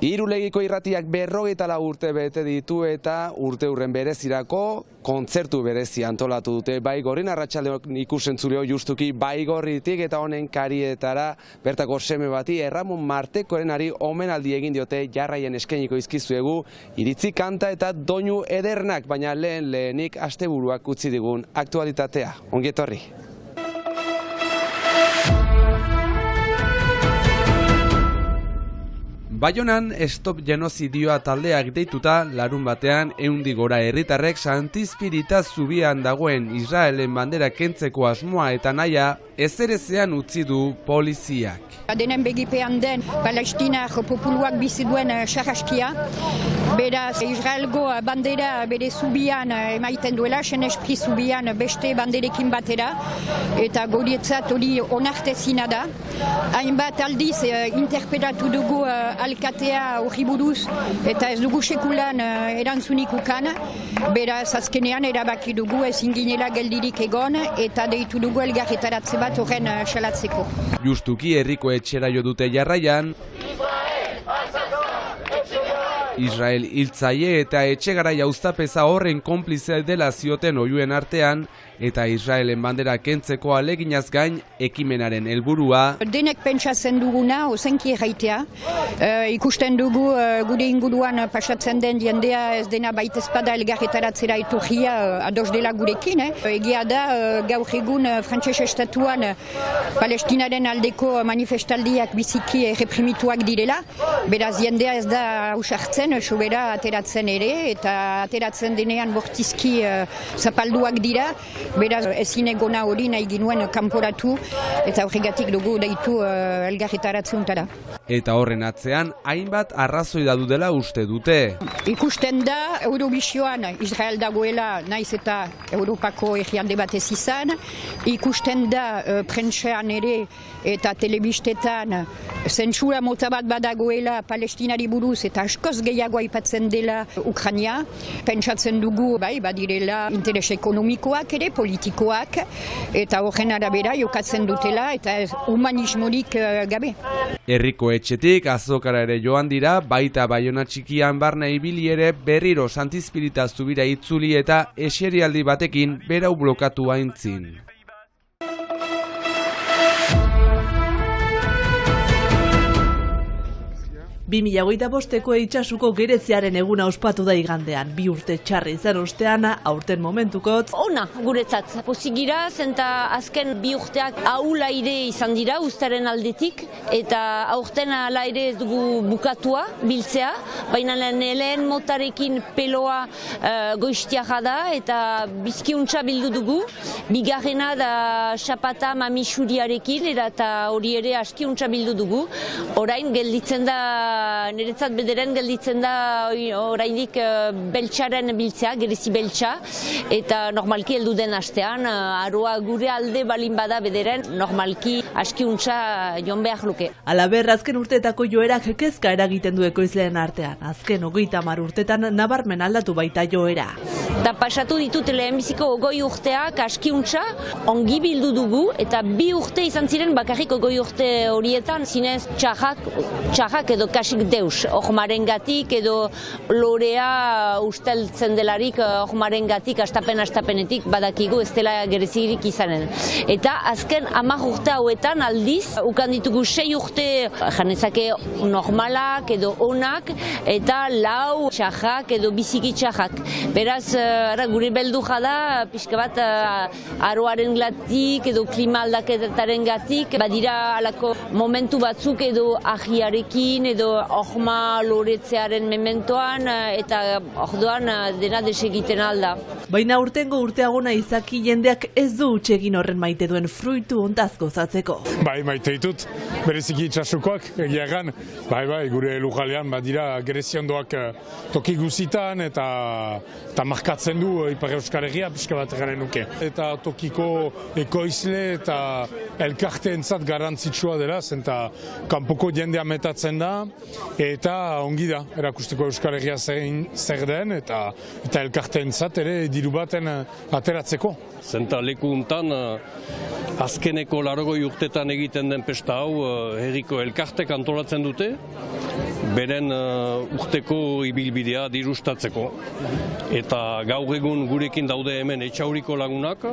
Irulegiko irratiak 44 urte bete ditu eta urte hurren berezirako kontzertu berezi antolatu dute Baigorrin. Arratsaldeon ikusentzuleo justuki Baigorritik eta honen karietara bertako seme bati Erramon Martekorenari omenaldi egin diote. Jarraien eskainiko izkizuegu iritzi kanta eta doinu edernak, baina lehenik asteburuak utzi digun aktualitatea. Ongi etorri. Baionan Stop Genozidioa taldeak deituta larun batean 100 gora herritarrek Santizpirita zubian dagoen Israelen bandera kentzeko asmoa eta nahia ezerezean utzi du poliziak. Denen begipean den Palestinar populuak bizi duen sarraskia, beraz Israelgo bandera bere zubian emaiten duela, Senespri zubian beste banderekin batera, eta gorietzat hori onartezina da. Hainbat aldiz interpelatu dugu alkatea horri buruz eta ez dugu sekulan erantzunik ukan, beraz azkenean erabaki dugu ezin ginela geldirik egon eta deitu dugu elgarretaratze bat horren salatzeko. Justuki herriko etxera jo dute jarraian, Israel hiltzaile eta etxegaraia uztapeza horren konplize dela zioten oihuen artean, eta Israelen bandera kentzeko aleginaz gain ekimenaren helburua. Denek pentsatzen duguna ozenki erraitea, ikusten dugu gure inguruan pasatzen den jendea ez dena baitezpada elgarretaratzera etorria ados dela gurekin. Egia da gaur egun frantses estatuan Palestinaren aldeko manifestaldiak biziki reprimituak direla, beraz jendea ez da ausartzen, sobera ateratzen ere, eta ateratzen denean bortizki zapalduak dira, beraz ezin egona hori nahi ginuen kanporatu, eta horregatik dugu deitu elgarretaratze untara. Eta horren atzean, hainbat arrazoi da dela uste dute. Ikusten da Eurovisioan Israel dagoela naiz eta Europako herrialde batez izan, ikusten da prentsean ere eta telebistetan zentsura mota bat badagoela Palestinari buruz eta askoz gehiago aipatzen dela Ukraina. Pentsatzen dugu bai badirela interes ekonomikoak ere, politikoak, eta horren arabera jokatzen dutela eta humanismorik gabe. Herriko etxetik azokara ere joan dira, baita Baiona txikian barne ibili ere berriro Santizpirita zubira itzuli eta eserialdi batekin berau blokatu aintzin. Bi 2025ko itsasuko gereziaren eguna ospatu da igandean. 2 urte txarri izan ostean, aurten momentukot. Ona, guretzat. Pozigira, zenta azken 2 urteak ahula ere izan dira, ustaren aldetik, eta aurten ala ere ez dugu bukatua, biltzea, baina lehen motarekin peloa goiztiaja da, eta bizkiuntza bildu dugu. Bigarrena da xapata mamixuriarekin, eta hori ere askiuntza bildu dugu. Orain gelditzen da niretzat bederen gelditzen da oraindik beltxaren biltzea, gerezi beltxa, eta normalki heldu den astean, aroa gure alde balin bada bederen, normalki askiuntza joan behar luke. Halaber, azken urteetako joerak kezka eragiten du ekoizleen artean. Azken 30 urtetan nabarmen aldatu baita joera. Eta pasatu ditut lehenbiziko 20 urteak askiuntza ongi bildu dugu, eta 2 urte izan ziren bakarrik 20 urte horietan zinez txarrak edo kasik deus, ohmarengatik edo lorea usteltzen delarik ohmarengatik astapenetik badakigu ez dela gerezirik izanen. Eta azken 10 urte hauetan aldiz, ukan ditugu 6 urte janezake normalak edo onak, eta 4 txarrak edo biziki txarrak. Beraz, gure beldurra da, pixka bat aroaren gatik edo klima aldaketaren gatik, badira alako momentu batzuk edo ahiarekin edo ohma loretzearen mementoan, eta orduan dena desegiten alda. Baina urtengo urteagona izaki jendeak ez du utxegin horren maite duen fruitu ontaz gozatzeko. Bai, maite ditut, bereziki itxasukoak, egia egan, bai, gure lujalean badira gereziondoak toki guzitan eta markatzen du Ipar Euskal Herria pixka bat egaren nuke. Eta tokiko ekoizle eta elkarteentzat garrantzitsua dela, zenta kanpoko jendea metatzen da, eta ongi da, erakusteko Euskal Herria zer den, eta elkarteentzat ere diru baten ateratzeko. Zenta leku untan, azkeneko 80 urtetan egiten den pesta hau herriko elkartek antolatzen dute, beren urteko ibilbidea dirustatzeko. Eta gaur egun gurekin daude hemen etxauriko lagunak,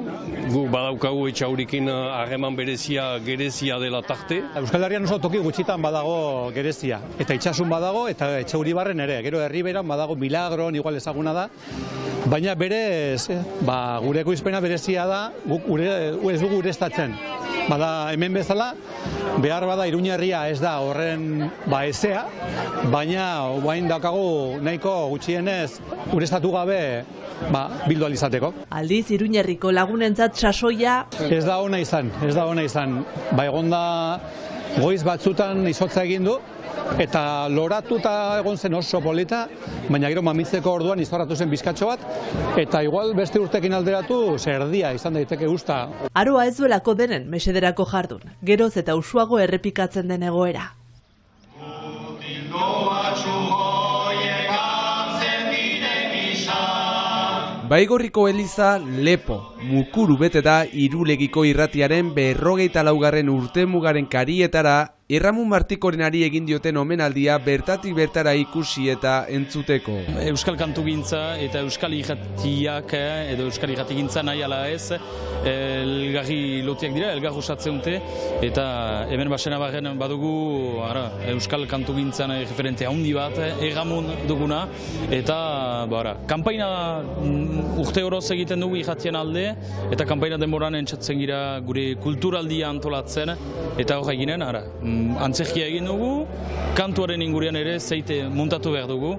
gu badaukagu etxaurikin harreman gerezia dela tarte. Euskal Herrian oso toki gutxitan badago gerezia, eta itxasun badago, eta etxauri barren ere, gero herriberan badago Milagron, igual ezaguna da, baina berez, gure ekoizpena berezia da, ez dugu ureztatzen. Bada hemen bezala, behar bada Iruñerria ez da horren ezea, baina guain daukagu nahiko gutxienez ureztatu gabe bildu alizateko. Aldiz, Iruñerriko lagunentzat sasoia Ez da ona izan. Egonda goiz batzutan izotza egin du, eta loratuta egon zen oso polita, baina gero mamitzeko orduan izorratu zen bizkatxo bat, eta igual beste urtekin alderatu zerdia izan daiteke usta. Aroa ez duelako denen mesederako jardun, geroz eta usuago errepikatzen den egoera. Baigorriko eliza lepo, mukuru bete da Irulegiko irratiaren 54. urtemugaren karietara Erramun Martikorenari egin dioten omenaldia bertatik bertara ikusi eta entzuteko. Euskal kantugintza eta euskal irratiak edo euskal irratigintza nahi ala ez, elgarri lotiak dira, elgar osatzen dute, eta hemen basena barren badugu euskal kantugintzan referente handi bat, Erramun duguna, eta kanpaina urte horoz egiten dugu irratien alde, eta kanpaina denboran entzatzen gira gure kulturaldia antolatzen, eta hor eginen, antzerkia egin dugu, kantuaren ingurian ere zeite muntatu behar dugu,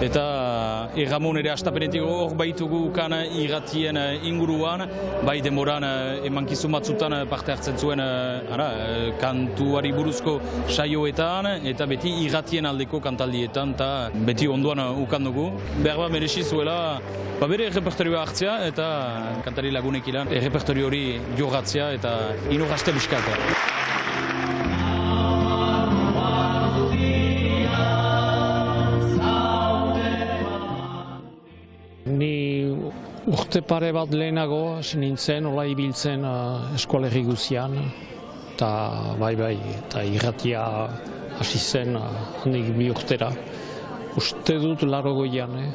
eta Erramun ere astapenetik hor baitugu kan irratien inguruan, bai denboran emankizun batzutan parte hartzen zuen kantuari buruzko saioetan, eta beti irratien aldeko kantaldietan, eta beti onduan ukan dugu. Behar merezi zuela bere errepertorioa hartzea, eta kantari lagunek ilan errepertorio hori jorratzea, eta inorazte biskatea. Ni urte pare bat lehenago hasi nintzen, hola ibiltzen eskolerri guzian, eta eta irratia hasi zen handik 2 urtera. Uste dut 80an,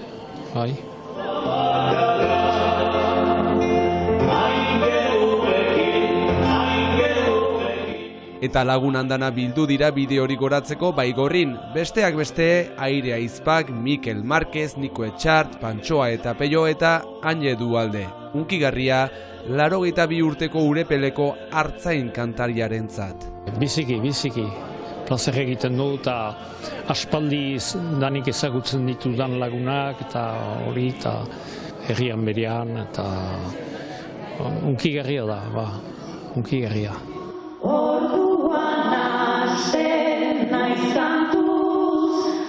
bai. Eta lagun handana bildu dira bide hori goratzeko Baigorrin. Besteak beste, Aire Aizpak, Mikel Marquez, Niko Etxart, Pantsoa eta Peio eta Aine Dualde. Unkigarria, 82 urteko Urepeleko artzain kantariarentzat. Biziki. Plazer egiten du, eta aspaldiz danik ezagutzen ditudan lagunak, eta hori, eta herrian berean, eta unkigarria da, unkigarria.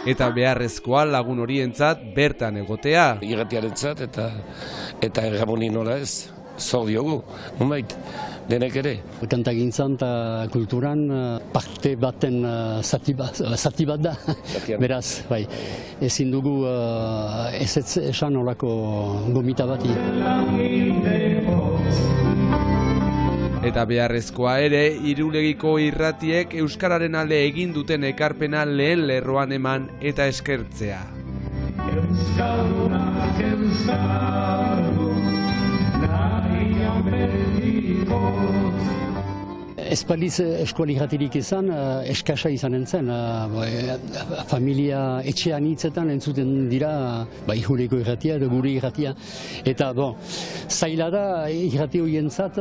Eta beharrezkoa lagun horientzat bertan egotea. Irratiarentzat eta Erramunin nola ez, zor diogu, nonbait, denek ere. Kantagintzan eta kulturan parte baten zati bat da, beraz, ezin dugu ez esan olako gomita bati. Eta beharrezkoa ere, Irulegiko irratiek euskararen alde egin duten ekarpena lehen lerroan eman eta eskertzea. Ez baliz eskuali irratirik izan, eskasa izanen zen. Familia etxean hitzetan entzuten dira Irulegiko irratia edo gure irratia. Eta zaila da irrati horientzat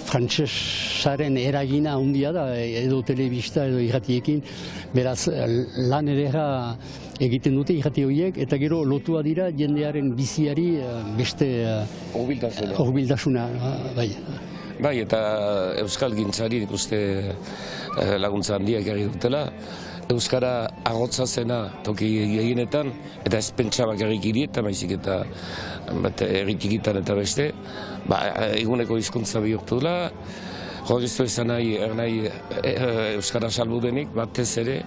frantsesaren eragina handia da edo telebista edo irratiekin. Beraz, lan edera egiten dute irrati horiek, eta gero lotua dira jendearen biziari beste hurbiltasuna. Bai, eta euskal gintzari ikuste laguntza handiak egarri dutela. Euskara agotza zena toki eginetan, eta ez pentsa bakarrik hirietan, baizik eta herritikitan eta beste, eguneko hizkuntza bihurtu dela, Jogiztu izan nahi Euskara salbu denik, batez ere,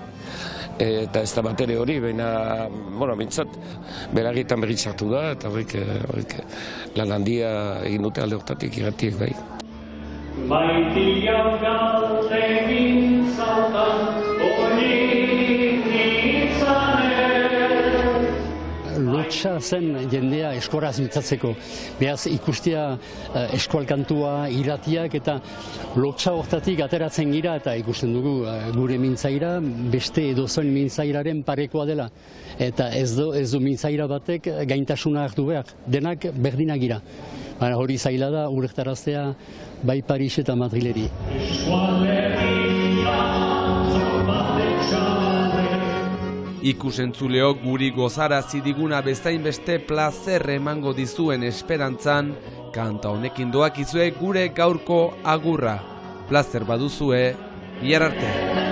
eta ez da bat ere hori, baina, bintzat, beragitan berritzartu da, eta horrek lan handia egin dute alde hortatik irratiek bai. Baitiak galtegin zautan, onik itzanen. Lotsa zen jendea eskoraz mintzatzeko. Beraz ikustea eskualkantua, irratiak eta lotsa hortatik ateratzen gira eta ikusten dugu gure mintzaira beste edozoin mintzairaren parekoa dela. Eta ez du mintzaira batek gaintasuna hartu behar. Denak berdinak gira. Hori zaila da urektaraztea bai Paris eta Madrileri. Ikusentzuleok guri gozarazi diguna bezain beste plazer emango dizuen esperantzan, kanta honekin doakizue gure gaurko agurra. Plazer baduzue, bihar arte.